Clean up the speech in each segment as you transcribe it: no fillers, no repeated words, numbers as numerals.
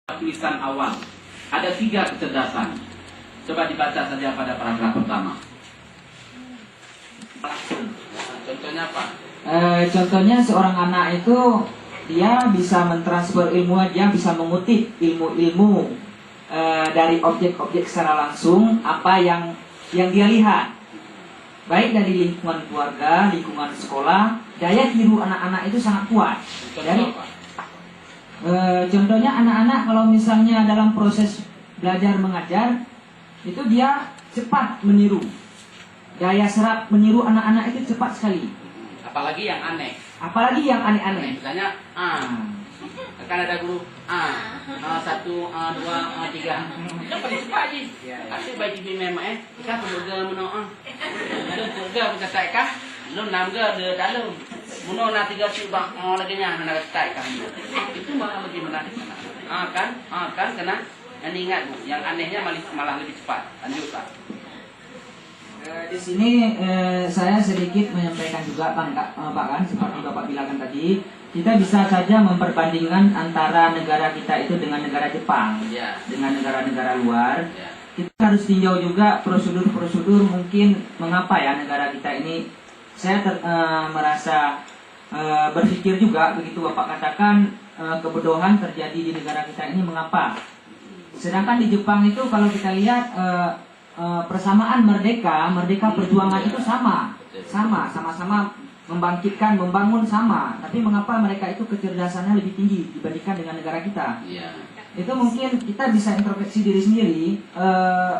Tulisan awal. Ada 3 kecerdasan. Coba dibaca saja pada paragraf pertama. Contohnya apa? Contohnya seorang anak itu dia bisa mentransfer ilmu, dia bisa mengutip ilmu-ilmu dari objek-objek secara langsung apa yang dia lihat, baik dari lingkungan keluarga, lingkungan sekolah. Daya tiru anak-anak itu sangat kuat. Dari contohnya anak-anak kalau misalnya dalam proses belajar mengajar itu dia cepat meniru. Daya serap meniru anak-anak itu cepat sekali. Apalagi yang aneh. Apalagi yang aneh-aneh. Misalnya akan ada guru 1, 2, 3. Itu paling cepat je. Asyik bagi memang kita perlu menoa. Ada perlu kita taikah? Belum 6 ke dalam. Muno na 3 bang lagi nya nak taikah. Itu malah lebih menarik. Kan kena yang ingat Bu, yang anehnya malah lebih cepat. Lanjut Pak. Di sini saya sedikit menyampaikan juga Pak kan, seperti Bapak bilangkan tadi, kita bisa saja memperbandingkan antara negara kita itu dengan negara Jepang, dengan negara-negara luar. Kita harus tinjau juga prosedur-prosedur mungkin mengapa ya negara kita ini. Saya merasa berpikir juga begitu Bapak katakan kebodohan terjadi di negara kita ini mengapa. Sedangkan di Jepang itu kalau kita lihat persamaan merdeka perjuangan itu sama-sama membangkitkan, membangun sama. Tapi mengapa mereka itu kecerdasannya lebih tinggi dibandingkan dengan negara kita? Itu mungkin kita bisa introspeksi diri sendiri.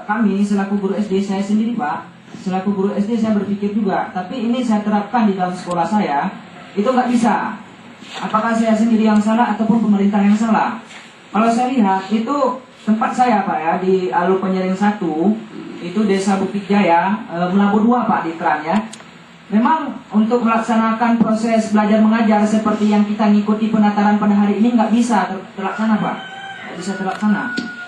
Kami selaku guru SD, saya sendiri Pak, selaku guru SD saya berpikir juga. Tapi ini saya terapkan di dalam sekolah saya, itu nggak bisa. Apakah saya sendiri yang salah ataupun pemerintah yang salah? Kalau saya lihat itu tempat saya Pak ya, di Alur Penyering 1, itu Desa Bukit Jaya, Melabu 2 Pak, di Kran ya. Memang untuk melaksanakan proses belajar mengajar seperti yang kita ngikuti penataran pada hari ini nggak bisa terlaksana Pak, nggak bisa terlaksana.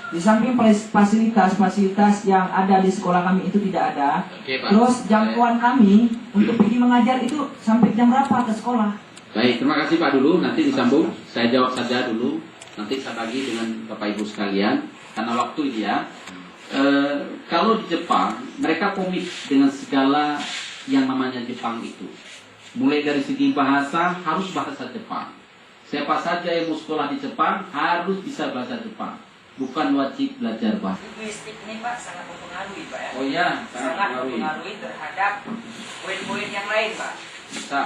Di samping fasilitas yang ada di sekolah kami itu tidak ada. Terus jangkauan kami untuk pergi mengajar itu sampai jam berapa ke sekolah? Baik, terima kasih Pak dulu, nanti disambung. Saya jawab saja dulu, nanti saya bagi dengan Bapak Ibu sekalian karena waktu dia. Kalau di Jepang, mereka komit dengan segala yang namanya Jepang itu. Mulai dari segi bahasa, harus bahasa Jepang. Siapa saja yang mau sekolah di Jepang, harus bisa bahasa Jepang. Bukan wajib belajar bahasa. Linguistik ini Pak sangat mempengaruhi Pak ya. Oh iya, sangat mempengaruhi terhadap poin-poin yang lain Pak. Bisa.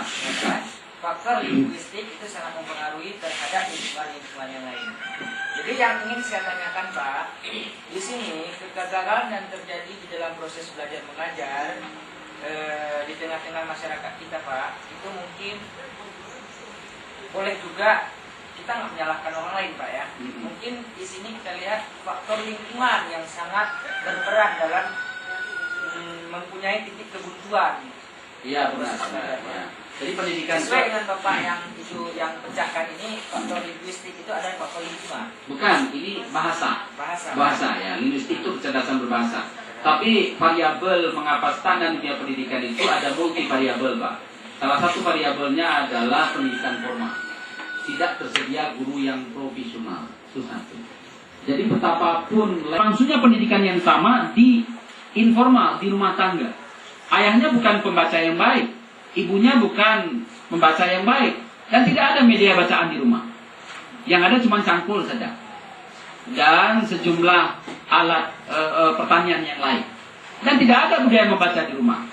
Faktor linguistik itu sangat mempengaruhi terhadap lingkungan yang lain. Jadi yang ingin saya tanyakan Pak, di sini kegagalan yang terjadi di dalam proses belajar mengajar di tengah-tengah masyarakat kita Pak, itu mungkin boleh juga kita nggak menyalahkan orang lain Pak ya. Mungkin di sini kita lihat faktor lingkungan yang sangat berperan dalam mempunyai titik kebuntuan. Iya benar. Ya. Jadi pendidikan sesuai dengan Bapak yang pecahkan ini, faktor linguistik itu adalah faktor lingkungan. Bukan, ini bahasa ya. Linguistik itu kecerdasan berbahasa. Tapi variabel mengapa standar dunia pendidikan itu ada multi variabel Pak. Salah satu variabelnya adalah pendidikan formal. Tidak tersedia guru yang profesional. Itu satu. Jadi betapapun langsungnya pendidikan yang sama di informal, di rumah tangga. Ayahnya bukan pembaca yang baik, ibunya bukan membaca yang baik, dan tidak ada media bacaan di rumah. Yang ada cuma cangkul saja dan sejumlah alat pertanian yang lain, dan tidak ada budaya membaca di rumah.